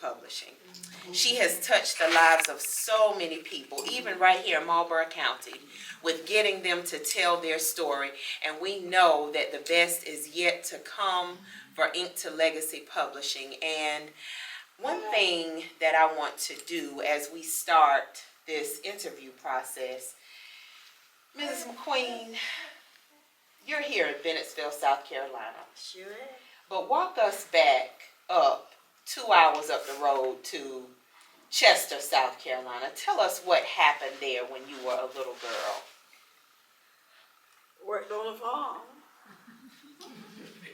Publishing. She has touched the lives of so many people, even right here in Marlboro County, with getting them to tell their story. And we know that the best is yet to come for Ink to Legacy Publishing. And one thing that I want to do as we start this interview process, Mrs. McQueen, you're here in Bennettsville, South Carolina. Sure. But walk us back up 2 hours up the road to Chester, South Carolina. Tell us what happened there when you were a little girl. Worked on the farm.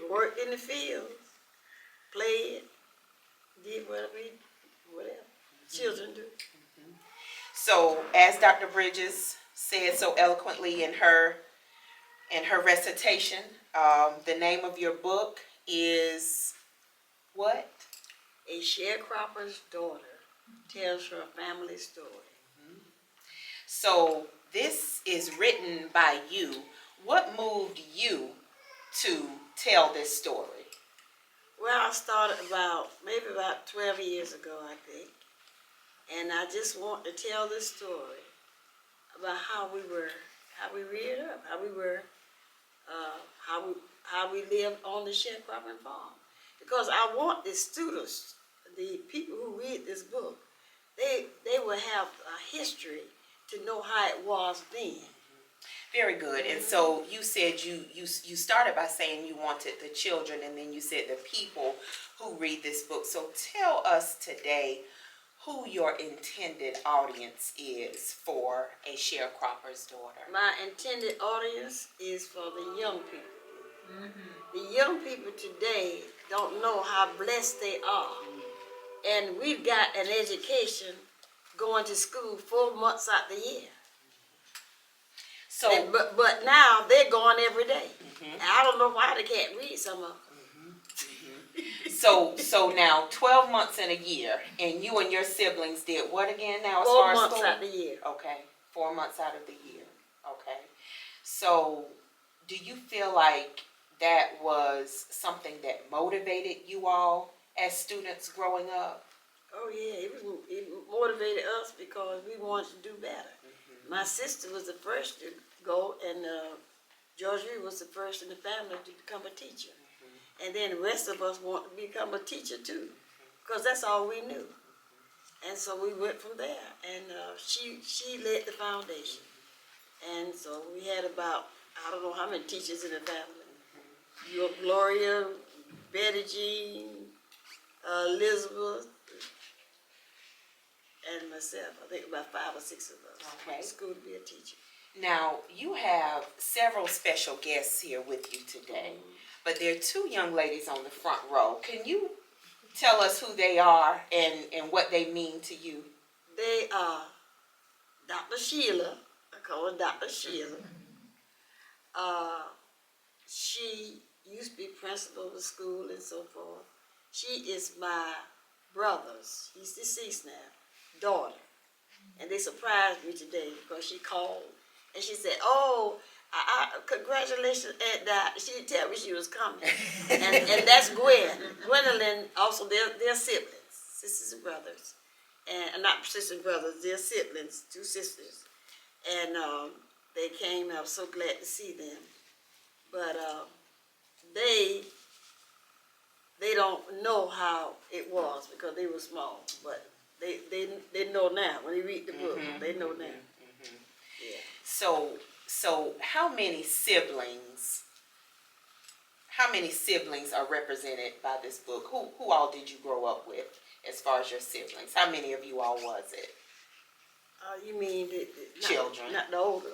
Worked in the fields. Played. Did whatever children do. So, as Dr. Bridges said so eloquently in her recitation, the name of your book is what? A Sharecropper's Daughter tells her family story. So this is written by you. What moved you to tell this story? Well, I started maybe about 12 years ago, I think. And I just want to tell this story about how we reared up, how we lived on the sharecropping farm. Because I want the students, the people who read this book, they will have a history to know how it was then. Very good. And so you said you started by saying you wanted the children, and then you said the people who read this book. So tell us today who your intended audience is for A Sharecropper's Daughter. My intended audience is for the young people. The young people today don't know how blessed they are. And we've got an education going to school 4 months out the year. So, but now they're going every day. And I don't know why they can't read some of them. So now 12 months in a year, and you and your siblings did what again now as 4 far as months school? out the year. Okay, 4 months out of the year. Okay. So do you feel like that was something that motivated you all as students growing up? Oh yeah, it motivated us because we wanted to do better. My sister was the first to go, and Georgie was the first in the family to become a teacher. And then the rest of us want to become a teacher too, because that's all we knew. And so we went from there, and she led the foundation. And so we had about, I don't know how many teachers in the family. Gloria, Betty Jean, Elizabeth, and myself. I think about 5 or 6 of us. Okay. Went to school to be a teacher. Now, you have several special guests here with you today, but there are 2 young ladies on the front row. Can you tell us who they are and what they mean to you? They are Dr. Sheila. I call her Dr. Sheila. She used to be principal of the school and so forth. She is my brother's, he's deceased now, daughter. And they surprised me today because she called and she said, "Oh, congratulations, Aunt Dot." She didn't tell me she was coming. and that's Gwendolyn, also they're siblings, sisters and brothers. And not sisters and brothers, they're siblings, 2 sisters. And they came, I was so glad to see them. But they don't know how it was because they were small. But they know now. When they read the book, they know now. Yeah. So how many siblings are represented by this book? Who all did you grow up with as far as your siblings? How many of you all was it? You mean the children? Not the older.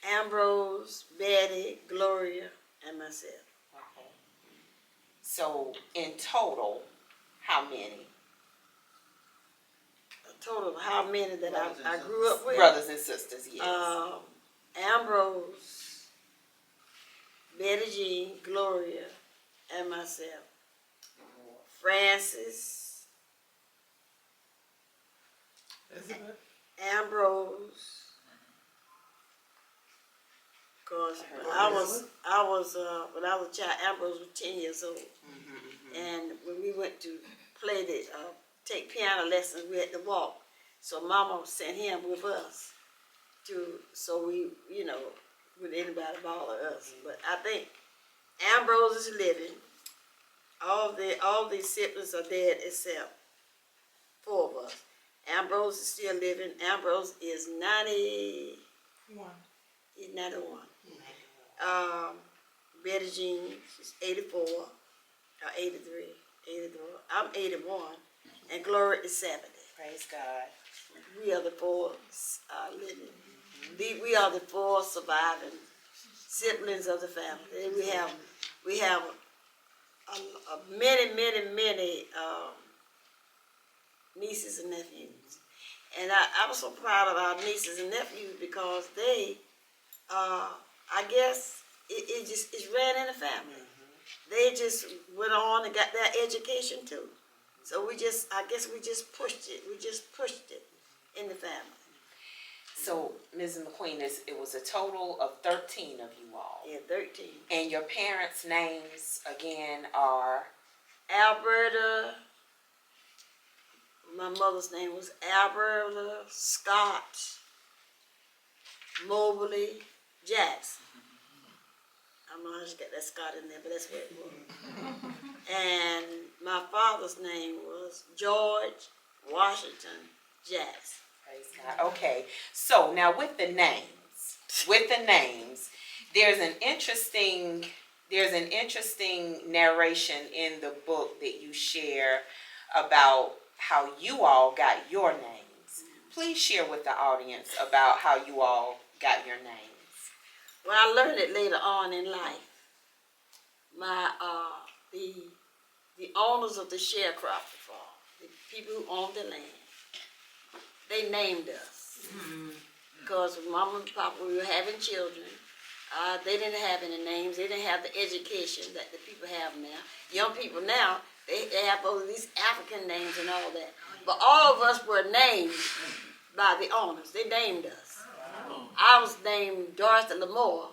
Ambrose, Betty, Gloria, and myself. Okay. So in total, how many? A total of how many that I grew up with? Brothers and sisters, yes. Ambrose, Betty Jean, Gloria, and myself. Francis, Ambrose. Because when I was a child, Ambrose was 10 years old, And when we went to take piano lessons, we had to walk. So Mama sent him with us so we, with anybody bother us. But I think Ambrose is living. All these siblings are dead except 4 of us. Ambrose is still living. Ambrose is 91. He's 91. Betty Jean, she's 84 or 83. I'm 81, and Gloria is 70. Praise God. We are the 4 living. We are the 4 surviving siblings of the family. We have many nieces and nephews, and I was so proud of our nieces and nephews because they, I guess it ran in the family. They just went on and got their education too. So I guess we just pushed it. We just pushed it in the family. So, Mrs. McQueen, it was a total of 13 of you all. Yeah, 13. And your parents' names, again, are? Alberta. My mother's name was Alberta Scott Mobley Jackson. I don't know how she got that Scott in there, but that's what it was. And my father's name was George Washington Jackson. Praise God. Okay, so now with the names, there's an interesting narration in the book that you share about how you all got your names. Please share with the audience about how you all got your names. Well, I learned it later on in life. The owners of the sharecropper farm, the people who owned the land, they named us. Because Mama and Papa, we were having children. They didn't have any names. They didn't have the education that the people have now. Young people now, they have all of these African names and all that. But all of us were named by the owners. They named us. I was named Dorothy Lamore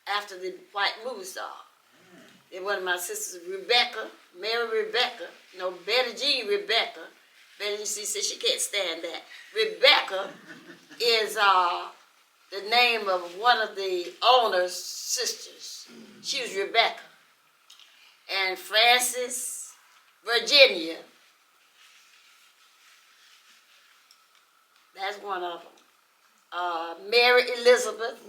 after the white movie star. And one of my sisters, Rebecca, Mary Rebecca, Betty Jean Rebecca. Betty Jean said she can't stand that. Rebecca is the name of one of the owner's sisters. She was Rebecca. And Frances Virginia, that's one of them. Mary Elizabeth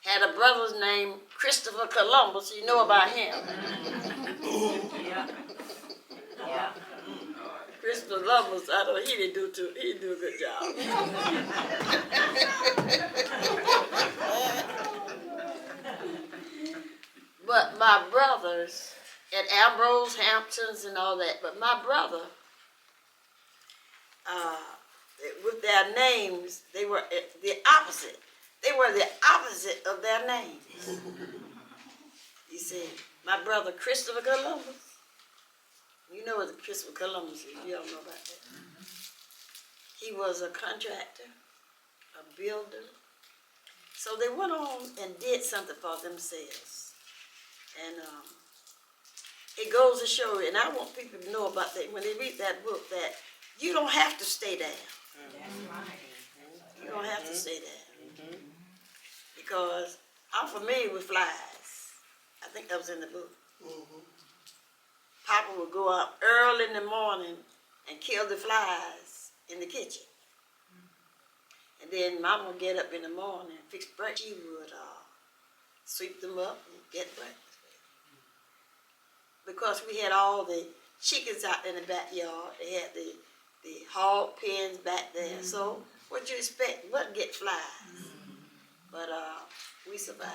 had a brother's name, Christopher Columbus. You know about him. Yeah. Christopher Columbus, I know he didn't do a good job. But my brothers at Ambrose, Hamptons, and all that, but my brother, with their names, they were the opposite. They were the opposite of their names. You see, my brother Christopher Columbus, you know what Christopher Columbus is, you don't know about that. He was a contractor, a builder. So they went on and did something for themselves. And it goes to show, and I want people to know about that when they read that book, that you don't have to stay there. You don't have to stay there. Because I'm familiar with flies. I think that was in the book. Papa would go out early in the morning and kill the flies in the kitchen. And then Mama would get up in the morning and fix breakfast. She would sweep them up and get breakfast. Because we had all the chickens out in the backyard. They had the hog pens back there. So what you expect? What get flies? But we survived.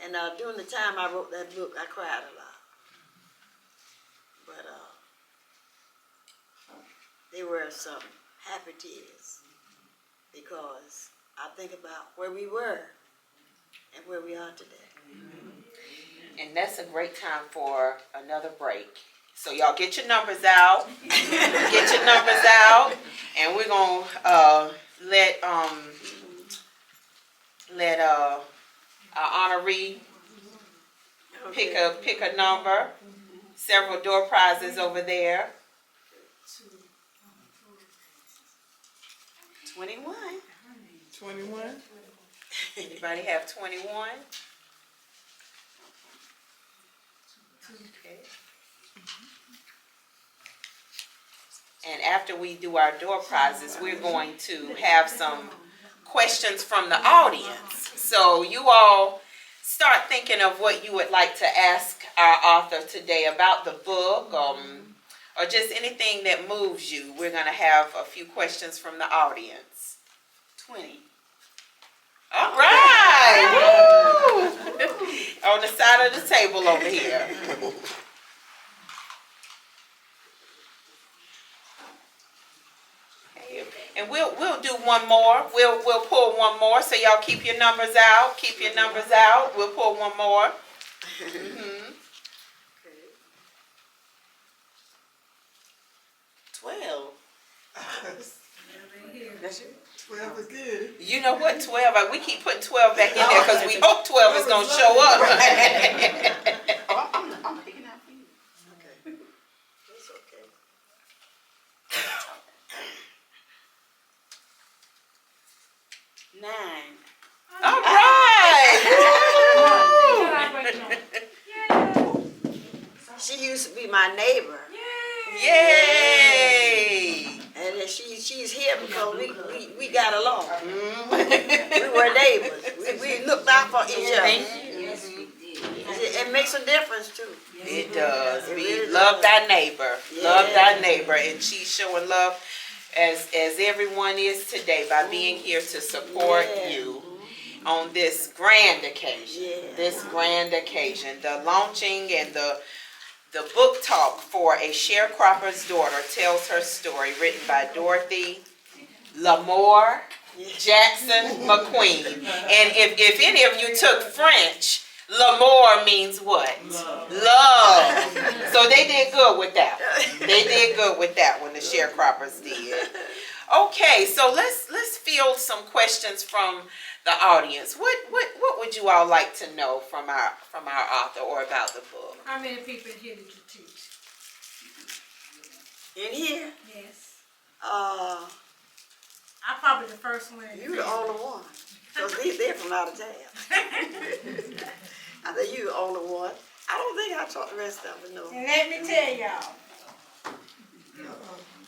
And during the time I wrote that book, I cried a lot. But there were some happy tears because I think about where we were and where we are today. And that's a great time for another break. So y'all get your numbers out. Get your numbers out. And we're going to let our honoree pick a number. Several door prizes over there. 21. 21. Anybody have 21? Okay. And after we do our door prizes, we're going to have some questions from the audience. So you all start thinking of what you would like to ask our author today about the book, or just anything that moves you. We're going to have a few questions from the audience. 20. All right. Woo! On the side of the table over here. Okay. And we'll do one more. We'll pull one more. So y'all keep your numbers out. Keep your numbers out. We'll pull one more. Mm-hmm. 12. That's it. 12 is good. You know what? 12. We keep putting 12 back in there because we hope 12 is going to show up. I'm picking out for you. Okay. That's okay. 9. All right. She used to be my neighbor. Yay! And she's here because we got along. We were neighbors. We looked out for each other. Yes, we did. It makes a difference too. It does. It We really love does. thy neighbor. Yeah. Love thy neighbor. And she's showing love as everyone is today by being here to support Yeah. you on this grand occasion. Yeah. This grand occasion. The launching and the book talk for A Sharecropper's Daughter tells her story, written by Dorothy Jackson McQueen. And if any of you took French, l'amour means what? Love. So they did good with that one. They did good with that one, the Sharecroppers did. Okay, so let's field some questions from the audience. What would you all like to know from our author or about the book? How many people here did you teach? In here, Yes. I'm probably the first one. you the only one. Because they're from out of town. I think you the only one. I don't think I taught the rest of them, no. And let me tell y'all,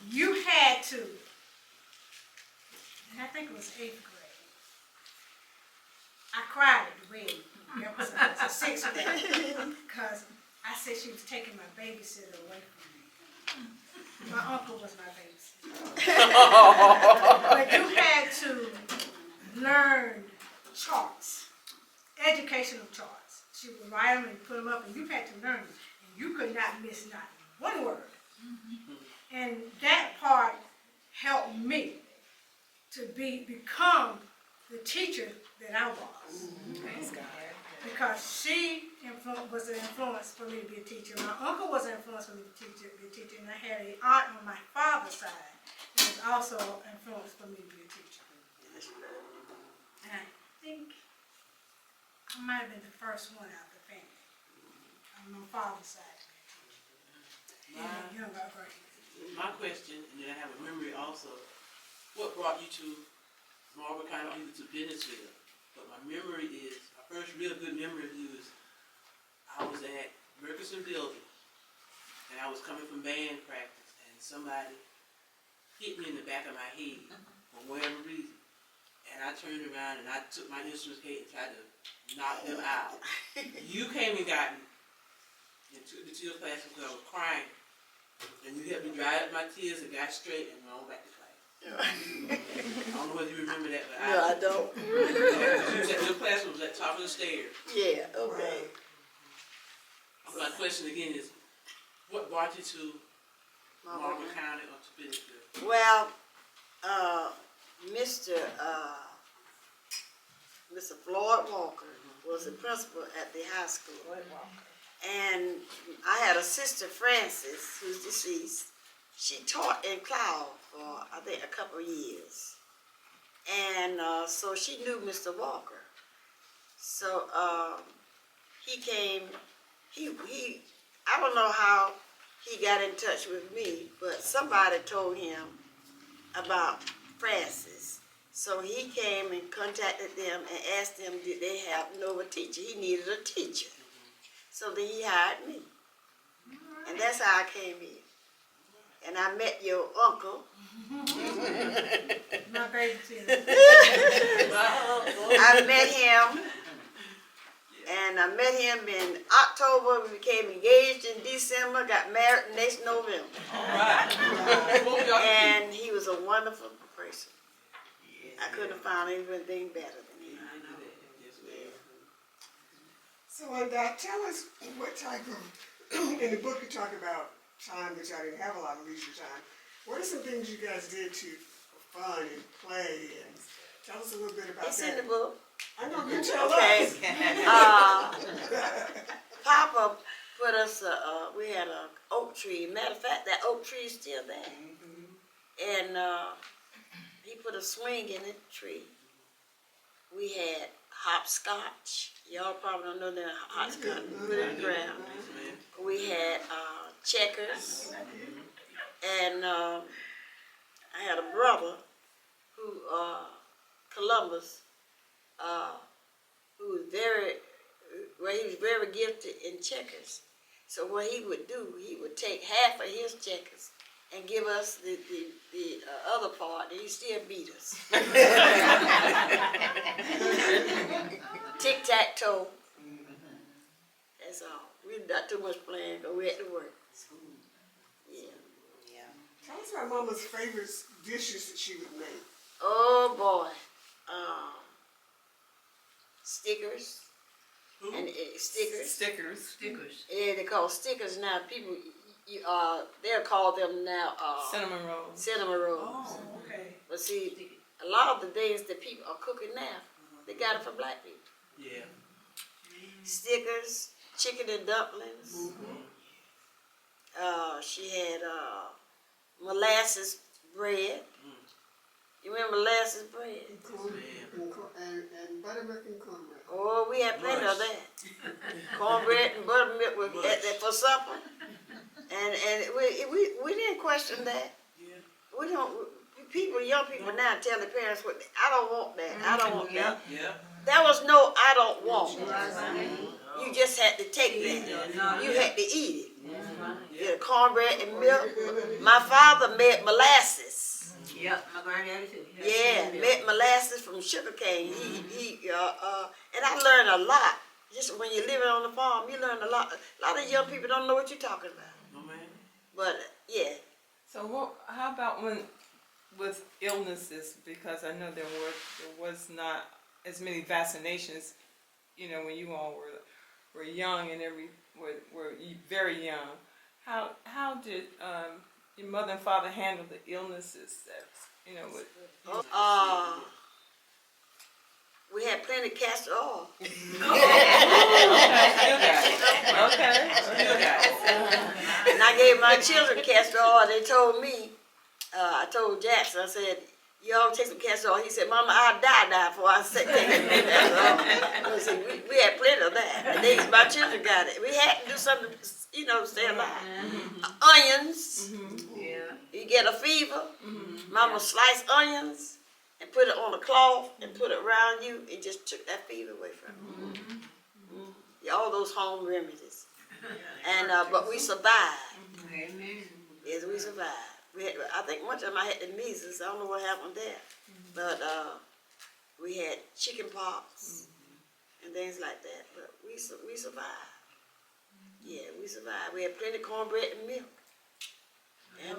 you had to, and I think it was 8th grade. I cried at the wedding. That was a 6th grade. Because I said she was taking my babysitter away from me. My uncle was my babysitter. But you had to learn charts, educational charts. She would write them and put them up, and you had to learn them. And you could not miss not one word. And that part helped me to become the teacher that I was. Because she was an influence for me to be a teacher. My uncle was an influence for me to be a teacher. And I had an aunt on my father's side that was also an influence for me to be a teacher. And I think I might have been the first one out of the family on my father's side to be a teacher. In the younger grade. My question, and then I have a memory also, what brought you to Marlboro County, either to Bennettsville? But my memory is, my first real good memory of you is, I was at Murkison Building, and I was coming from band practice, and somebody hit me in the back of my head for whatever reason. And I turned around and I took my instrument case and tried to knock them out. You came and got me and took me to your class because I was crying. And you helped me dry up my tears and got straight and went on back to class. I don't know whether you remember that, but No, I don't. your class was at the top of the stairs. Yeah, okay. My question again is, what brought you to Marlboro County or to Bennettsville? Well, Mr. Floyd Walker was the principal at the high school. And I had a sister, Frances, who's deceased. She taught in Cloud for, I think, a couple of years. And so she knew Mr. Walker. So he came, he I don't know how he got in touch with me, but somebody told him about Francis. So he came and contacted them and asked them did they have a teacher. He needed a teacher. So then he hired me. And that's how I came in. And I met your uncle. My babysitter. I met him. And I met him in October. We became engaged in December, got married next November. And he was a wonderful person. I couldn't have found anything better than him. So, tell us what type of, in the book you talk about time that y'all didn't have a lot of leisure time. What are some things you guys did for fun and play? And tell us a little bit about It's that. in the book. I know you tell Okay. us. Papa put us, we had an oak tree. Matter of fact, that oak tree is still there. And he put a swing in the tree. We had hopscotch. Y'all probably don't know that hopscotch. Put it in the ground. We had checkers. And I had a brother who, Columbus, who was he was very gifted in checkers. So what he would do, he would take half of his checkers and give us the other part, and he still beat us. Tic-tac-toe. That's all. We not too much playing, but we had to work. Yeah. Tell us about Mama's favorite dishes that she would make. Oh boy. Stickers. And stickers. Stickers. Yeah, they call stickers now. People, they'll call them now Cinnamon rolls. cinnamon rolls. Oh, okay. But see, a lot of the things that people are cooking now, they got it for black people. Yeah. Stickers, chicken and dumplings. She had molasses bread. You remember molasses bread? And buttermilk and cornbread. Oh, we had plenty of that. Cornbread and buttermilk for supper. And we didn't question that. Yeah. We don't. Young people now tell their parents what I don't want that. I don't want that. Yeah. There was no I don't want. You just had to take that. You had to eat it. Yeah, cornbread and milk. My father made molasses. Yep, my granddaddy too. Yeah, made molasses from sugarcane. And I learned a lot. Just when you're living on the farm, you learn a lot. A lot of young people don't know what you're talking about. No man. But yeah. So how about with illnesses, because I know there was not as many vaccinations, when you all were young and were very young. How did your mother and father handle the illnesses that We had plenty of castor oil. Okay. And I gave my children castor oil. They told me, I told Jackson, I said, you all take some castor oil. He said, Mama, I'll die before I take castor oil. We had plenty of that. My children got it. We had to do something, to stay alive. Onions. Yeah. You get a fever. Mama sliced onions and put it on a cloth and put it around you and just took that fever away from you. Yeah, all those home remedies. And but we survived. Amen. Yes, we survived. I think one time I had the measles. I don't know what happened there, but we had chicken pox and things like that. But we survived. Yeah, we survived. We had plenty of cornbread and milk. And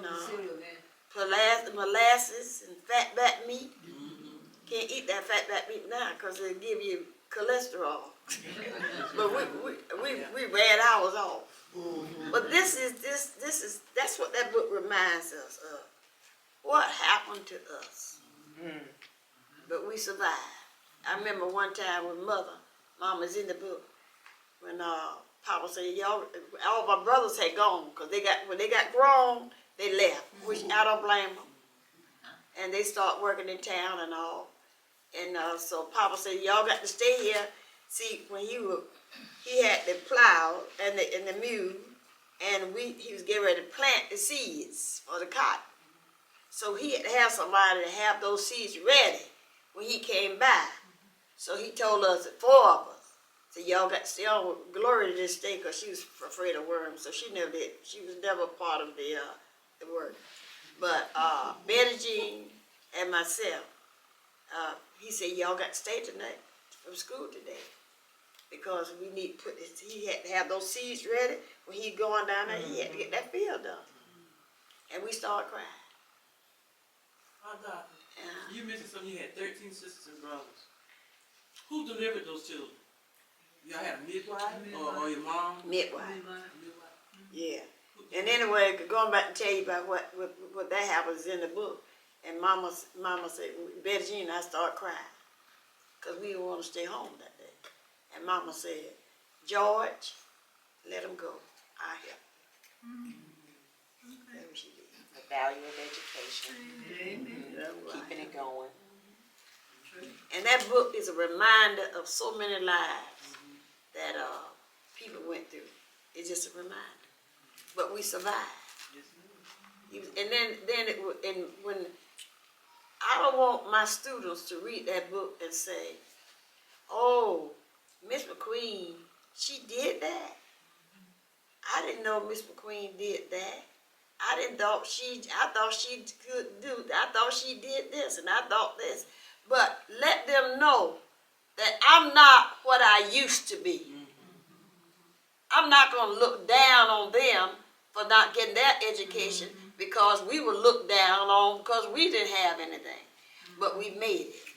molasses and fatback meat. Can't eat that fatback meat now because it'll give you cholesterol. But we ran ours off. But that's what that book reminds us of. What happened to us? But we survived. I remember one time with Mama's in the book, when Papa said, all my brothers had gone, because when they got grown, they left, which I don't blame them. And they start working in town and all. And so Papa said, y'all got to stay here. See, when he had the plow and the mule, and he was getting ready to plant the seeds for the cotton. So he had to have somebody to have those seeds ready when he came by. So he told us, 4 of us, so y'all got to stay on Glory to this day because she was afraid of worms, so she never did. She was never part of the work. But Betty Jean and myself, he said, y'all got to stay tonight from school today because we need to put this, he had to have those seeds ready when he going down there. He had to get that field done. And we started crying. Oh, Doctor, you mentioned something, you had 13 sisters and brothers. Who delivered those children? Y'all had a midwife or your mom? Midwife. Yeah. And anyway, going back to tell you about what that happens in the book, and Mama said, Betty Jean and I started crying because we didn't want to stay home that day. And Mama said, George, let him go. I help. That's what she did. The value of education, keeping it going. And that book is a reminder of so many lives that people went through. It's just a reminder. But we survived. And then when I don't want my students to read that book and say, "Oh, Miss McQueen, she did that. I didn't know Miss McQueen did that. I thought she could do. I thought she did this, and I thought this." But let them know that I'm not what I used to be. I'm not going to look down on them for not getting that education because we were looked down on because we didn't have anything. But we made it.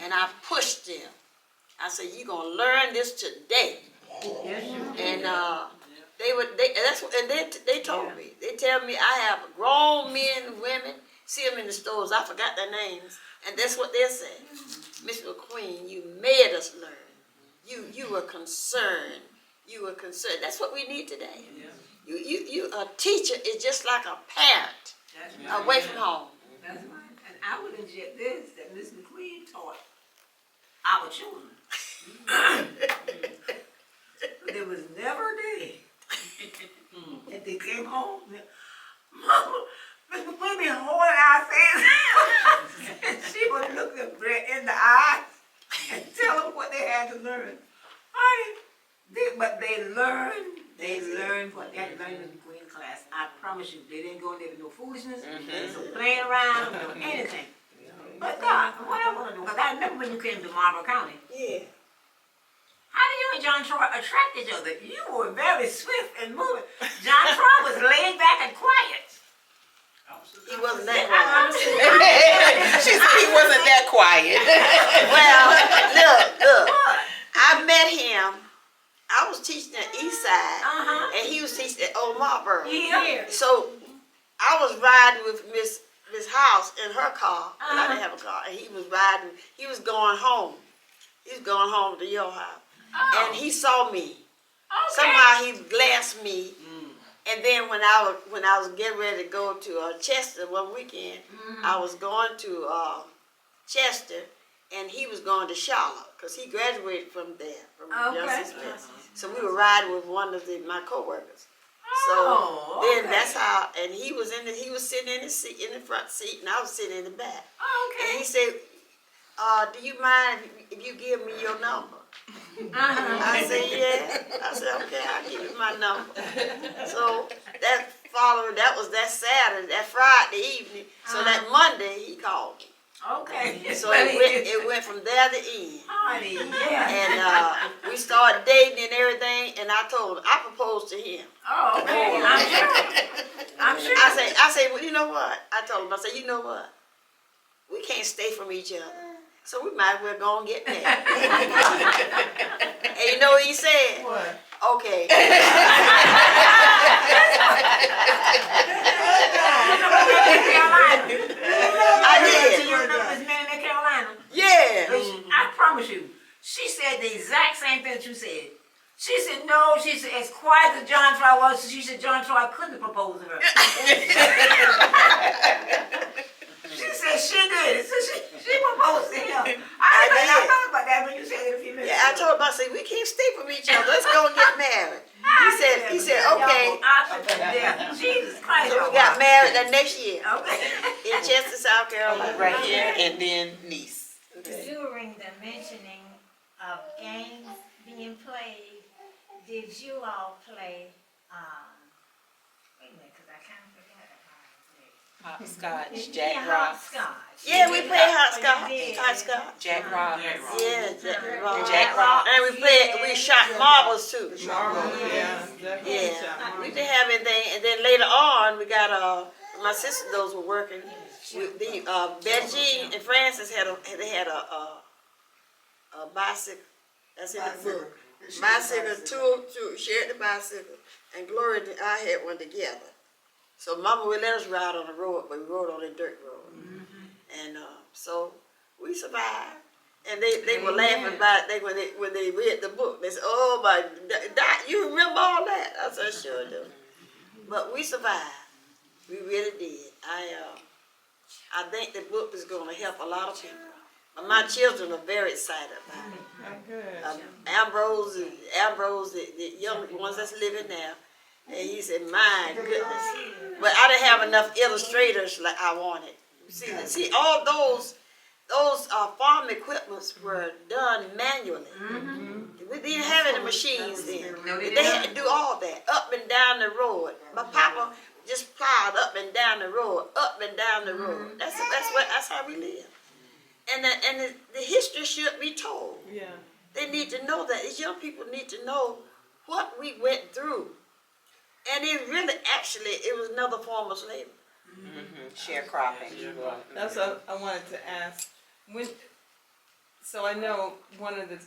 And I pushed them. I said, you're going to learn this today. And they told me. They tell me I have grown men and women, see them in the stores. I forgot their names. And that's what they're saying. Miss McQueen, you made us learn. You were concerned. You were concerned. That's what we need today. You a teacher is just like a parent away from home. That's right. And I would inject this, that Miss McQueen taught our children. But there was never a day that they came home. Mama, Miss McQueen be holding our faces. And she would look them in the eyes and tell them what they had to learn. But they learned what they had to learn in the McQueen class. I promise you, they didn't go in there with no foolishness, no playing around, no anything. But God, what I want to do, because I remember when you came to Marlboro County. Yeah. How did you and John Troy attract each other? You were very swift and moving. John Troy was laid back and quiet. He wasn't that quiet. She said he wasn't that quiet. Well, look. I met him. I was teaching at East Side, and he was teaching at Old Marlboro. Yeah. So I was riding with Miss House in her car, and I didn't have a car, and he was riding. He was going home. He was going home to your house, and he saw me. Okay. Somehow he glanced me, and then when I was getting ready to go to Chester one weekend, I was going to Chester, and he was going to Charlotte because he graduated from there, from Johnson Smith. So we were riding with one of my coworkers. So then that's how, and he was sitting in the seat, in the front seat, and I was sitting in the back. And he said, "Do you mind if you give me your number?" I said, "Yeah." I said, "Okay, I'll give you my number." So that was that Saturday, that Friday evening. So that Monday he called me. Okay. So it went from there to end. Honey, yeah. And we started dating and everything, and I proposed to him. Oh, okay. I'm sure. I say, well, you know what? I told him, I said, you know what? We can't stay from each other, so we might as well go and get married. And you know what he said? What? Okay. I did. You remember this man in Carolina? Yeah. I promise you, she said the exact same thing that you said. She said, no, she said, as quiet as John Troy was, she said John Troy couldn't propose to her. She said she did. So she proposed to him. I thought about that when you said it a few minutes Yeah, I ago. told him, I said, we can't stay from each other. Let's go and get married. He said, okay. Jesus Christ. So we got married the next year Okay. in Chester, South Carolina. Right here, and then niece. During the mentioning of games being played, did you all play, wait a minute, 'cause I kind of forgot about it. Hopscotch, Yeah, Jack Rock, hopscotch. Yeah, we played Oh, hopscotch. you did. Hopscotch. Jack Rock. Yeah, Jack Rock. Jack Rock. And we shot marbles too. Marble, yeah, definitely. Yeah, we didn't have anything, and then later on, we got, my sister, those were working. Betty and Francis had a bicycle, that's in the book. Bicycle, two, shared the bicycle, and Gloria and I had one together. So Mama would let us ride on the road, but we rode on a dirt road. And, so we survived. And they were laughing about it when they read the book. They said, oh my, you remember all that? I said, sure do. But we survived. We really did. I think the book is going to help a lot of people. But my children are very excited about it. Oh, good. Ambrose, the young ones that's living now, and he said, my goodness. But I didn't have enough illustrators like I wanted. See, all those farm equipments were done manually. We didn't have any machines then. They had to do all that, up and down the road. My papa just plowed up and down the road, up and down the road. That's how we live. And the history should be told. Yeah. They need to know that. These young people need to know what we went through. And it really, it was another form of slavery. Sharecropping. That's what I wanted to ask. So I know one of the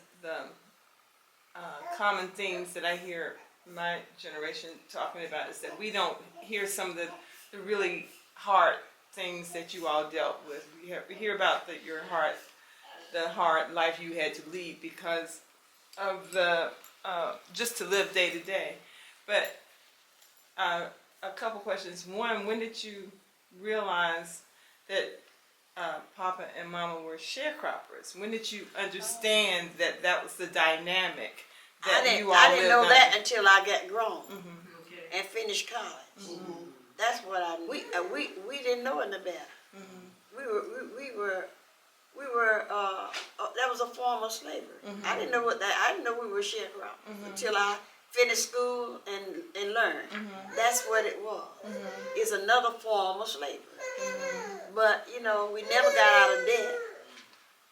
common themes that I hear my generation talking about is that we don't hear some of the really hard things that you all dealt with. We hear about the hard life you had to lead because of the just to live day to day. But a couple questions. One, when did you realize that Papa and Mama were sharecroppers? When did you understand that was the dynamic that you all I didn't know lived that under? until I got grown and finished college. That's what we didn't know any better. We were that was a form of slavery. I didn't know we were sharecroppers until I finished school and learned. That's what it was. It's another form of slavery. But we never got out of debt.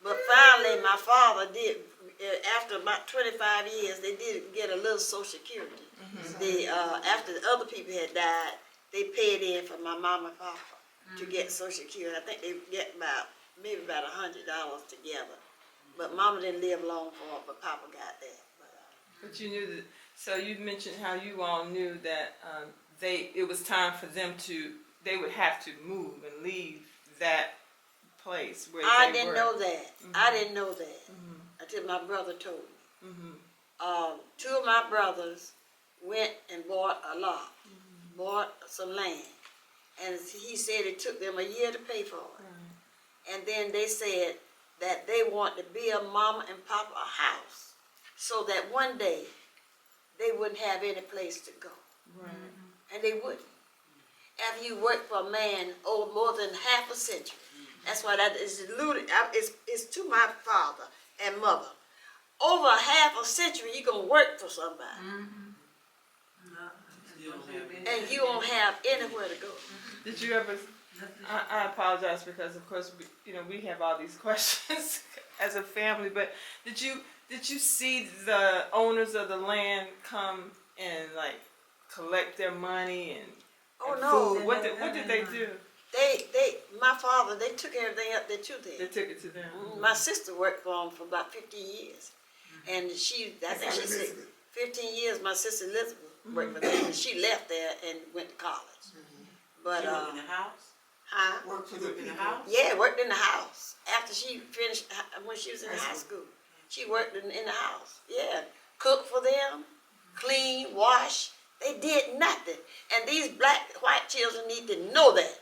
But finally, my father did. After about 25 years, they did get a little Social Security. After the other people had died, they paid in for my mama and papa to get Social Security. I think they get maybe about $100 together. But Mama didn't live long for it, but Papa got that. But you knew that. So you mentioned how you all knew that it was time for them they would have to move and leave that place where I they didn't were. know that. I didn't know that until my brother told me. Two of my brothers went and bought a lot, bought some land, and he said it took them a year to pay for it. And then they said that they want to build Mama and Papa a house so that one day they wouldn't have any place to go. And they wouldn't. After you work for a man more than half a century, that's why that is alluded. It's to my father and mother. Over a half a century, you're going to work for somebody. And you don't have anywhere to go. Did you ever? I apologize because of course we have all these questions as a family. But did you see the owners of the land come and like collect their money and no. food? What did they do? My father, they took everything up there to them. They took it to them. My sister worked for them for about 15 years. And I think she said 15 years, my sister Elizabeth worked for them. And she left there and went to college. But, She worked in the house? huh? Work for She the worked in the people. house? Yeah, worked in the house. After she finished, when she was in high school, she worked in the house. Yeah, cooked for them, clean, wash. They did nothing. And these white children need to know that.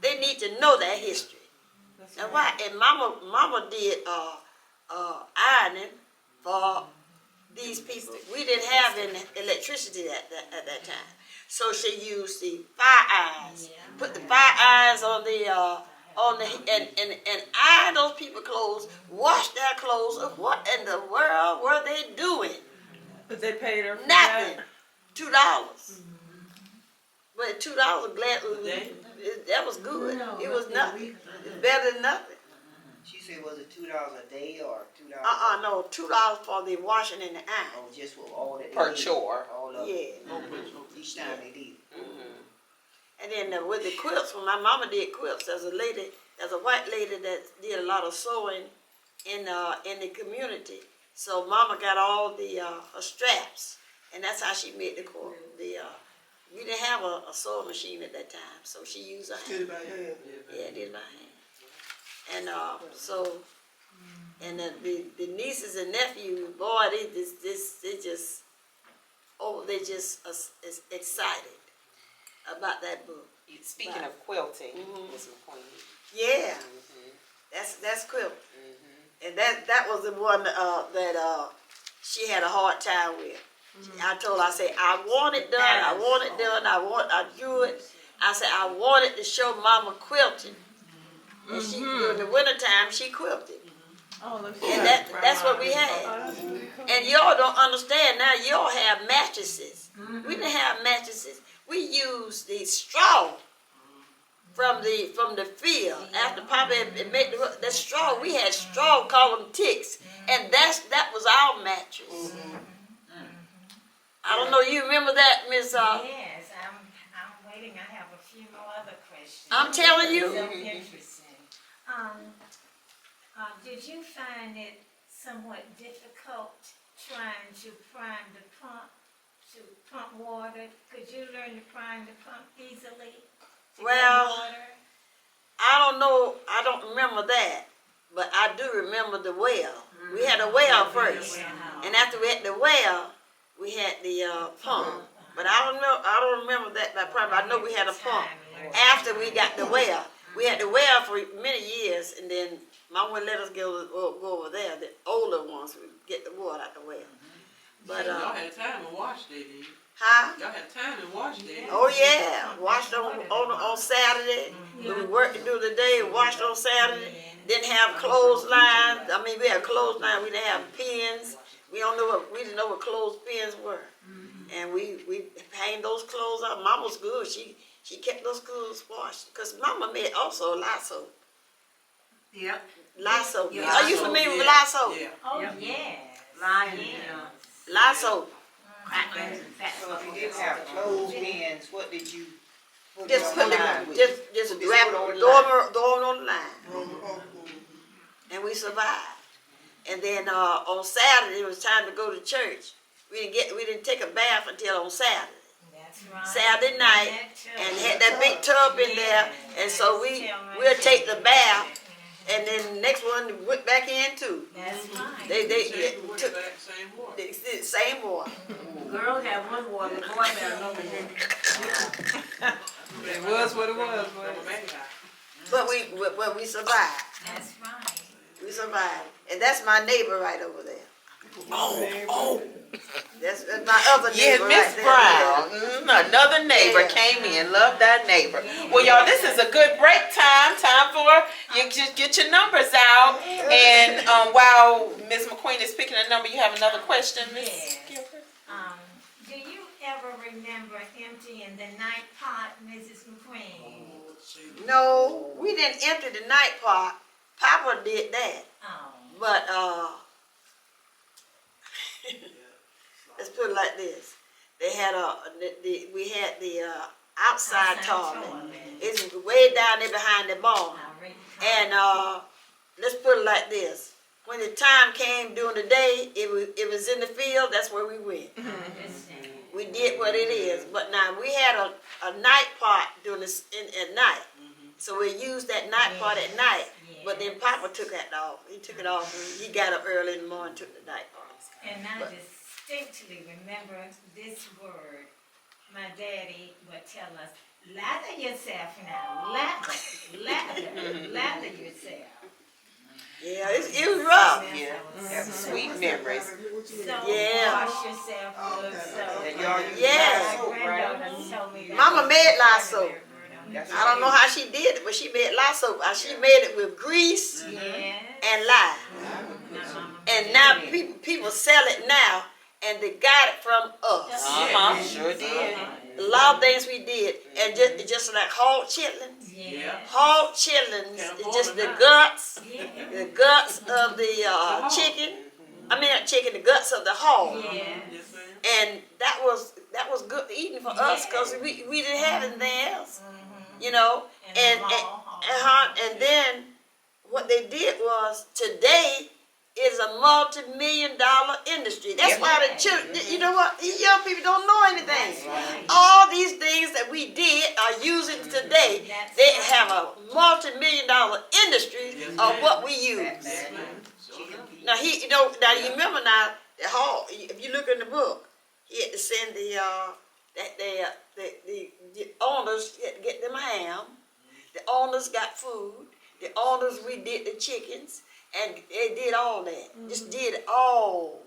They need to know that history. That's And right. Mama did ironing for these people, we didn't have any electricity at that time. So she used the fire irons, put the fire irons on the and iron those people's clothes, wash their clothes. What in the world were they doing? But they paid her for Nothing. that. $2. But $2, glad that was good. It was nothing. It's better than nothing. She said, was it $2 a day or $2? No, $2 for the washing and the iron. Oh, just for all that. Per they did. chore. All of Yeah. it. Each time they did. And then with the quilts, when my mama did quilts, there's a white lady that did a lot of sewing in the community. So mama got all the her straps, and that's how she made the quilt. We didn't have a sewing machine at that time, so she used her hand. Did it by hand. Yeah, did it by hand. And the nieces and nephews, boy, they just excited about that book. Speaking of quilting, Ms. McQueen. Yeah, that's quilt. And that was the one that she had a hard time with. I told her, I said, I want it done, I drew it. I said, I wanted to show Mama quilting. And she, during the wintertime, she quilted. And that's what we had. And y'all don't understand now, y'all have mattresses. We didn't have mattresses. We used the straw from the field. After Papa had made the straw, we had straw, call them ticks. And that was our mattress. I don't know, you remember that, Miss? Yes, I'm waiting. I have a few more other questions. I'm telling you. So interesting. Did you find it somewhat difficult trying to prime the pump, to pump water? Could you learn to prime the pump easily? Well, Water? I don't know, I don't remember that, but I do remember the well. We had a well first, and after we had the well, we had the pump. But I don't remember that by prime. I know we had a pump after we got the well. We had the well for many years, and then Mama would let us go over there. The older ones would get the water out the well. But y'all had time to wash day, didn't you? huh? Y'all had time to wash day. Oh yeah, washed on Saturday. We worked through the day, washed on Saturday. Didn't have clothesline. I mean, we had clothesline. We didn't have pins. We didn't know what clothespins were. And we hanged those clothes up. Mama was good. She kept those clothes washed. Because Mama made also Lysol. Yep. Lysol. Yeah. Are you familiar with Lysol? Yeah. Oh, yes. Lion, Lysol. So if you didn't have clothespins, what did you put Just on put the line it, with? just Put wrap it on it, the line. throw it on the line. And we survived. And then on Saturday, it was time to go to church. We didn't take a bath until on Saturday. That's right. Saturday night, and had that big tub in there, and so we'll take the bath, and then the next one went back in too. That's right. They Same water, took same water. the same water. Girls have one water, the boys have another. It was what it was, Rubber but band guy. But we survived. That's right. We survived, and that's my neighbor right over there. That's my other Yeah, neighbor Miss right there. Brown, another neighbor Yeah. came in, loved that neighbor. Well, y'all, this is a good break time for you to get your numbers out. And while Ms. McQueen is picking a number, you have another question, Ms. Yes. Gilbert? Do you ever remember emptying the night pot, Mrs. McQueen? No, we didn't empty the night pot. Papa did that, Oh. but let's put it like this: they had we had the outside toilet. It's way down there behind the barn. And let's put it like this: when the time came during the day, it was in the field. That's where we went. We did what it is. But now we had a night pot during this at night, so we used that night pot at night. But then Papa took that off. He took it off. And he got up early in the morning and took the night pot. And I distinctly remember this word. My daddy would tell us, lather yourself now. Lather yourself. Yeah, it was rough. Yeah, sweet memories. Yeah. Wash yourself with soap. And y'all use Yeah. soap, My right? granddaughter told me that. Mama made lye soap. That's I don't know how she did it, but she made lye soap. She made it with grease Yes. and lye. Mama. And now people sell it now, and they got it from us. Sure did. A lot of things we did, and just like hog chitlins. Yeah. Hog chitlins is just the guts, the guts of the chicken. I mean, not chicken, the guts of the hog. Yeah. Yes, ma'am. And that was good eating for us because we didn't have anything else, you know. And then what they did was today is a multi-million-dollar industry. That's why the children, you know what, these young people don't know anything. All these things that we did are using today. They have a multi-million-dollar industry of what we use. Yes, ma'am. Sure. Now you remember now the hall. If you look in the book, he had to send the owners, he had to get them ham. The owners got food. The owners, we did the chickens, and they did all that. Just did it all.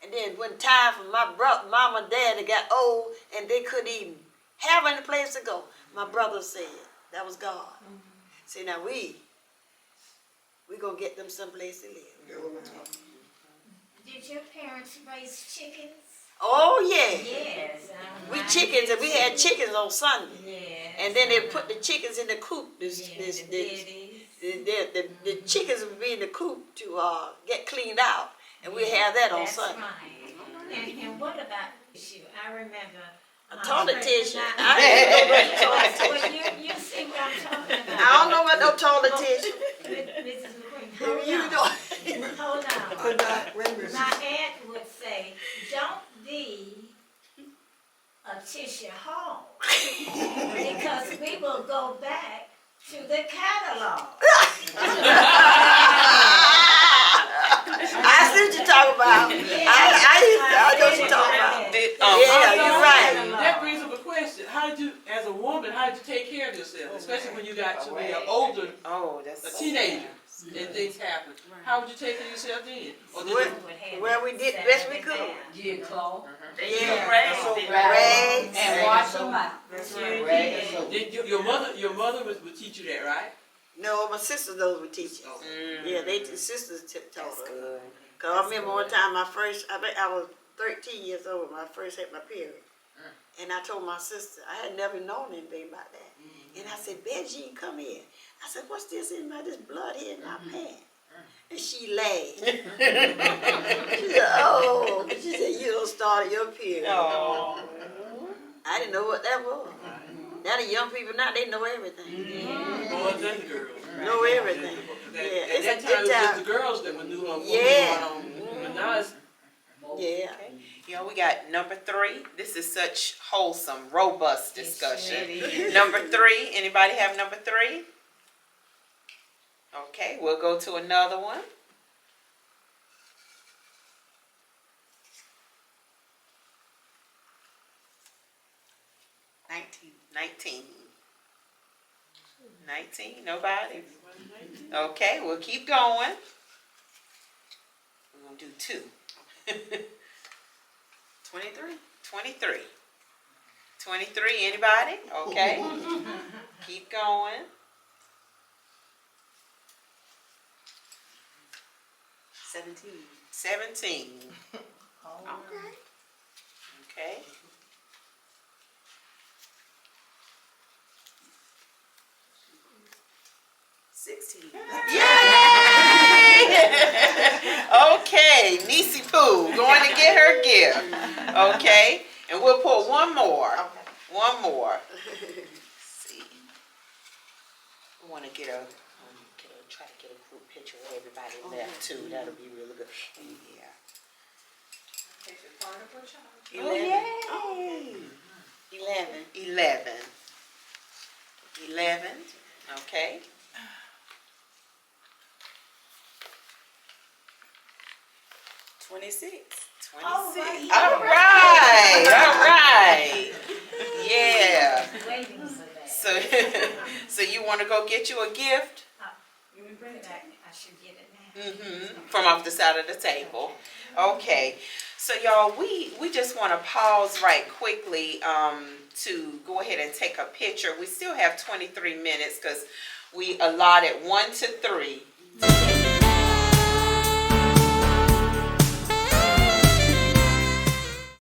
And then when time for my brother, mom and daddy got old, and they couldn't even have any place to go, my brother said, that was God. See, now we gonna get them someplace to live. Did your parents raise chickens? Oh yeah. Yes. We chickens, and we had chickens on Sunday. Yes. And then they put the chickens in the coop. The chickens would be in the coop to get cleaned out, and we have that on That's Sunday. right. And what about you? I remember. Toilet tissue. Well, you see what I'm talking about. I don't know about no toilet tissue. Mrs. McQueen, You hold know. on. Hold on. My aunt would say, don't leave a tissue home because we will go back to the catalog. I see what you're talking about. I know what you're talking about. Yeah, you're right. That brings up a question. How did you, as a woman, how did you take care of yourself? Especially when you got to be an older, Oh, a that's. teenager, and things happen. How would you take care of yourself then? Or did you, Well, we did the best we could. Get clothes. Yeah. Rags. Rags. And wash them out. did your mother would teach you that, right? No, my sisters those were teachers. Yeah, the sisters taught us. Cause I remember one time I think I was 13 years old when I first had my period. And I told my sister, I had never known anything about that. And I said, Benji, come here. I said, what's this in this blood here in my pants? And she laughed. She said, oh. She said, you don't start your period. I didn't know what that was. Now the young people now, they know everything. Boys and girls. Know everything. At It's that a time, it good was just time. the girls that would know what was Yeah. going on. But now it's Yeah. You know, we got number 3. This is such wholesome, robust discussion. Number 3, anybody have number 3? Okay, we'll go to another one. Nineteen. 19, nobody? Okay, we'll keep going. We're gonna do 2. 23. 23, anybody? Okay. Keep going. 17. Okay. 16. Yay! Okay, Niecy Pooh going to get her gift. Okay, and we'll put one more. One more. Let's see. I want to try to get a group picture of everybody left too. That'll be really good. Yeah. Oh, yay. 11. 11. Okay. Twenty-six. All right. Yeah. Waiting for that. So you want to go get you a gift? Let me bring it back. I should get it now. From off the side of the table. Okay, so y'all, we just want to pause right quickly to go ahead and take a picture. We still have 23 minutes because we allotted 1 to 3